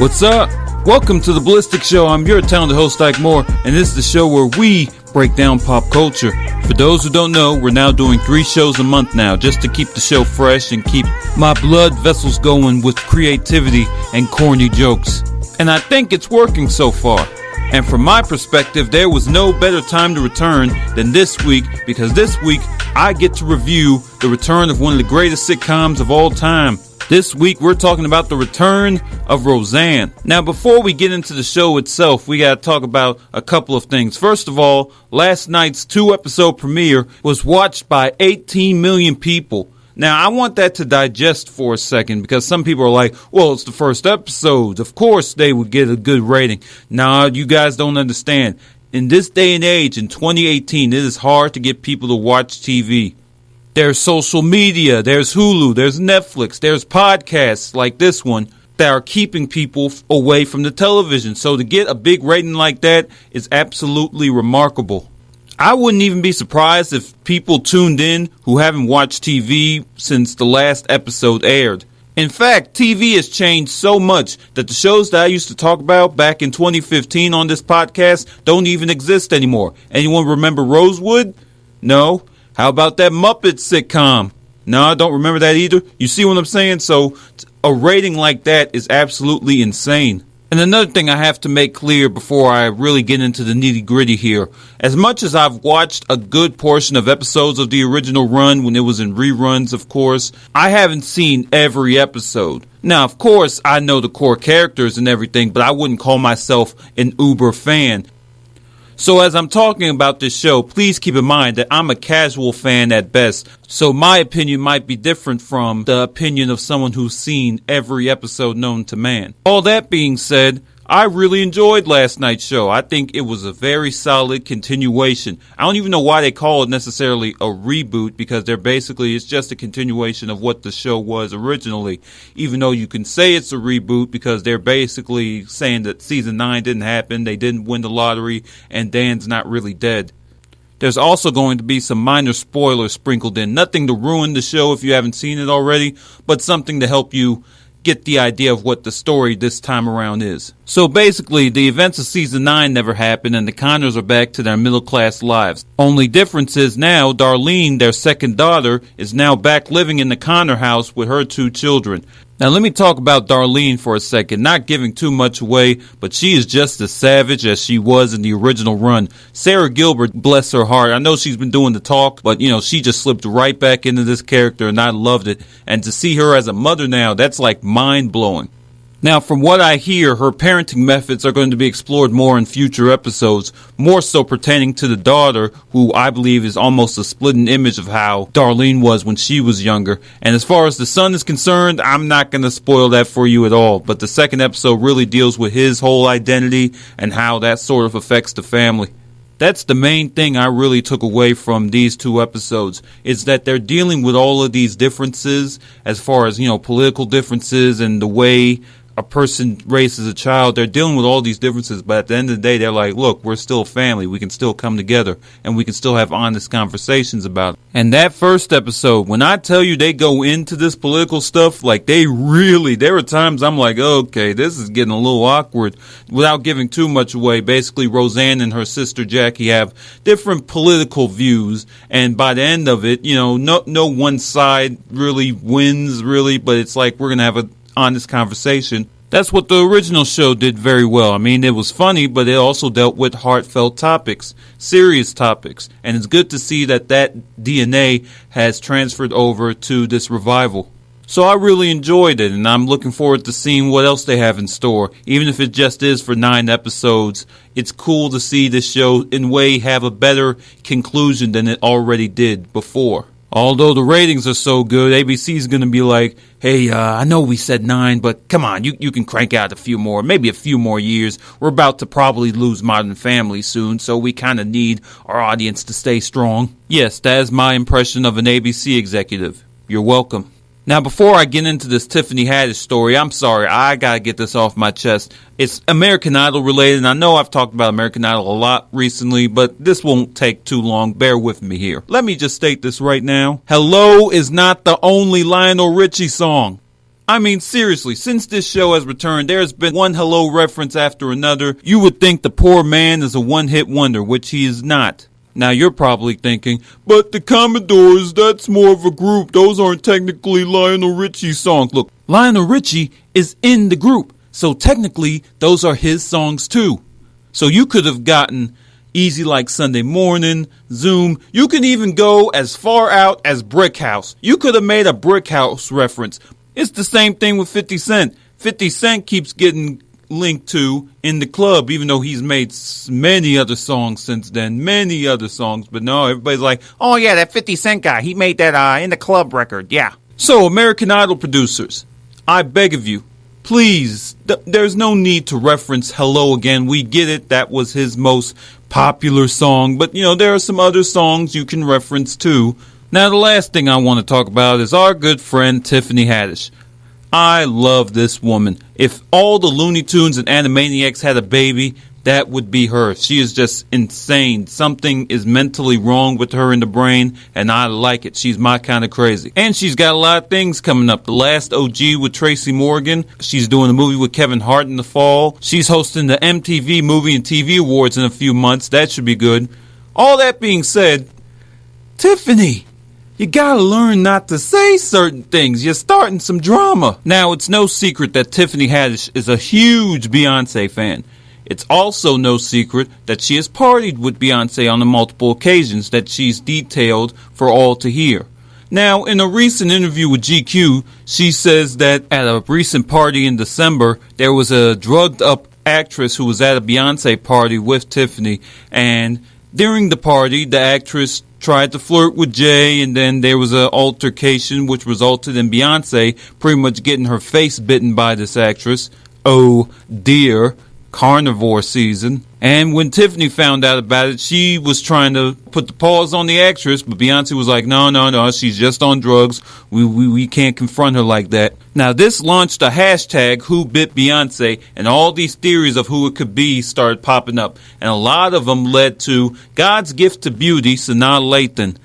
What's up? Welcome to the Ballistic Show. I'm your talented host, Ike Moore, and this is the show where we break down pop culture. For those who don't know, we're now doing 3 shows a month now, just to keep the show fresh and keep my blood vessels going with creativity and corny jokes. And I think it's working so far. And from my perspective, there was no better time to return than this week, because this week I get to review the return of one of the greatest sitcoms of all time. This week we're talking about the return of Roseanne. Now, before we get into the show itself, we got to talk about a couple of things. First of all, last night's 2-episode premiere was watched by 18 million people. Now, I want that to digest for a second, because some people are like, well, it's the first episode. Of course they would get a good rating. Nah, you guys don't understand. In this day and age, in 2018, it is hard to get people to watch TV. There's social media, there's Hulu, there's Netflix, there's podcasts like this one that are keeping people away from the television. So to get a big rating like that is absolutely remarkable. I wouldn't even be surprised if people tuned in who haven't watched TV since the last episode aired. In fact, TV has changed so much that the shows that I used to talk about back in 2015 on this podcast don't even exist anymore. Anyone remember Rosewood? No. How about that Muppets sitcom? No, I don't remember that either. You see what I'm saying? So a rating like that is absolutely insane. And another thing I have to make clear before I really get into the nitty gritty here. As much as I've watched a good portion of episodes of the original run when it was in reruns, of course, I haven't seen every episode. Now, of course, I know the core characters and everything, but I wouldn't call myself an uber fan. So as I'm talking about this show, please keep in mind that I'm a casual fan at best. So my opinion might be different from the opinion of someone who's seen every episode known to man. All that being said, I really enjoyed last night's show. I think it was a very solid continuation. I don't even know why they call it necessarily a reboot, because it's just a continuation of what the show was originally. Even though you can say it's a reboot, because they're basically saying that season 9 didn't happen, they didn't win the lottery, and Dan's not really dead. There's also going to be some minor spoilers sprinkled in. Nothing to ruin the show if you haven't seen it already, but something to help you get the idea of what the story this time around is. So basically, the events of season 9 never happened, and the Connors are back to their middle-class lives. Only difference is now Darlene, their second daughter, is now back living in the Connor house with her 2 children. Now let me talk about Darlene for a second, not giving too much away, but she is just as savage as she was in the original run. Sarah Gilbert, bless her heart, I know she's been doing the talk, but she just slipped right back into this character, and I loved it. And to see her as a mother now, that's like mind-blowing. Now, from what I hear, her parenting methods are going to be explored more in future episodes, more so pertaining to the daughter, who I believe is almost a splitting image of how Darlene was when she was younger. And as far as the son is concerned, I'm not going to spoil that for you at all, but the second episode really deals with his whole identity and how that sort of affects the family. That's the main thing I really took away from these 2 episodes, is that they're dealing with all of these differences as far as, political differences and the way a person raises a child. They're dealing with all these differences, but at the end of the day, they're like, look, we're still a family. We can still come together, and we can still have honest conversations about it. And that first episode, when I tell you they go into this political stuff, like there were times I'm like, okay, this is getting a little awkward. Without giving too much away, basically Roseanne and her sister Jackie have different political views, and by the end of it, no one side really wins, really, but it's like we're going to have a honest conversation. That's what the original show did very well. I mean, it was funny, but it also dealt with heartfelt topics, serious topics, and it's good to see that DNA has transferred over to this revival. So I really enjoyed it, and I'm looking forward to seeing what else they have in store. Even if it just is for 9 episodes, it's cool to see this show in a way have a better conclusion than it already did before. Although the ratings are so good, ABC's going to be like, hey, I know we said 9, but come on, you can crank out a few more, maybe a few more years. We're about to probably lose Modern Family soon, so we kind of need our audience to stay strong. Yes, that is my impression of an ABC executive. You're welcome. Now, before I get into this Tiffany Haddish story, I'm sorry, I gotta get this off my chest. It's American Idol related, and I know I've talked about American Idol a lot recently, but this won't take too long. Bear with me here. Let me just state this right now. Hello is not the only Lionel Richie song. I mean, seriously, since this show has returned, there's been one hello reference after another. You would think the poor man is a one-hit wonder, which he is not. Now, you're probably thinking, but the Commodores, that's more of a group. Those aren't technically Lionel Richie songs. Look, Lionel Richie is in the group, so technically, those are his songs too. So you could have gotten Easy Like Sunday Morning, Zoom. You can even go as far out as Brick House. You could have made a Brick House reference. It's the same thing with 50 Cent. 50 Cent keeps getting linked to In the Club, even though he's made many other songs since then. Many other songs. But no, everybody's like, oh yeah, that 50 Cent guy, he made that In the Club record, yeah. So, American Idol producers, I beg of you, please, there's no need to reference Hello again. We get it, that was his most popular song. But, there are some other songs you can reference too. Now, the last thing I want to talk about is our good friend Tiffany Haddish. I love this woman. If all the Looney Tunes and Animaniacs had a baby, that would be her. She is just insane. Something is mentally wrong with her in the brain, and I like it. She's my kind of crazy. And she's got a lot of things coming up. The Last OG with Tracy Morgan. She's doing a movie with Kevin Hart in the fall. She's hosting the MTV Movie and TV Awards in a few months. That should be good. All that being said, Tiffany, you gotta learn not to say certain things. You're starting some drama. Now, it's no secret that Tiffany Haddish is a huge Beyonce fan. It's also no secret that she has partied with Beyonce on the multiple occasions that she's detailed for all to hear. Now, in a recent interview with GQ, she says that at a recent party in December, there was a drugged-up actress who was at a Beyonce party with Tiffany, and during the party, the actress tried to flirt with Jay, and then there was an altercation which resulted in Beyonce pretty much getting her face bitten by this actress. Oh dear, carnivore season. And when Tiffany found out about it, she was trying to put the pause on the actress, but Beyonce was like, no, she's just on drugs. We can't confront her like that. Now, this launched a hashtag, Who Bit Beyonce, and all these theories of who it could be started popping up. And a lot of them led to God's gift to beauty, Sanaa Lathan.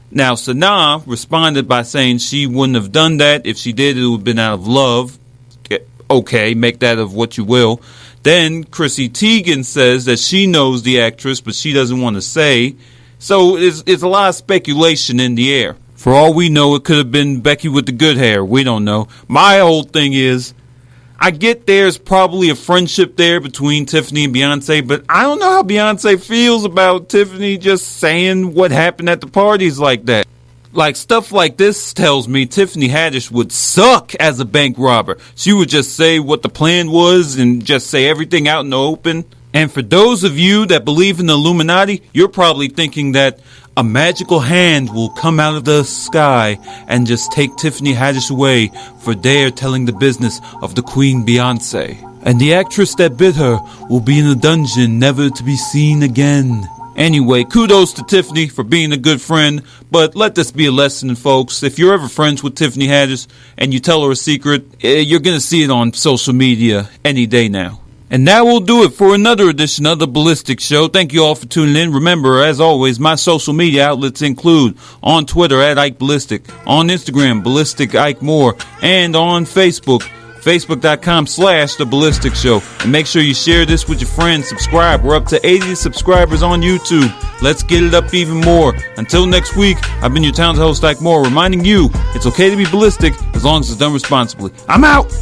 Now, Sanaa responded by saying she wouldn't have done that. If she did, it would have been out of love. Okay, make that of what you will. Then Chrissy Teigen says that she knows the actress, but she doesn't want to say. So it's a lot of speculation in the air. For all we know, it could have been Becky with the good hair. We don't know. My whole thing is, I get there's probably a friendship there between Tiffany and Beyonce, but I don't know how Beyonce feels about Tiffany just saying what happened at the parties like that. Like, stuff like this tells me Tiffany Haddish would suck as a bank robber. She would just say what the plan was and just say everything out in the open. And for those of you that believe in the Illuminati, you're probably thinking that a magical hand will come out of the sky and just take Tiffany Haddish away, for they are telling the business of the Queen Beyonce. And the actress that bit her will be in a dungeon never to be seen again. Anyway, kudos to Tiffany for being a good friend, but let this be a lesson, folks. If you're ever friends with Tiffany Haddish and you tell her a secret, you're going to see it on social media any day now. And that will do it for another edition of The Ballistic Show. Thank you all for tuning in. Remember, as always, my social media outlets include on Twitter at Ike Ballistic, on Instagram, Ballistic Ike Moore, and on Facebook, Facebook.com/The Ballistic Show. And make sure you share this with your friends. Subscribe. We're up to 80 subscribers on YouTube. Let's get it up even more. Until next week, I've been your talented host, Ike Moore, reminding you it's okay to be ballistic as long as it's done responsibly. I'm out!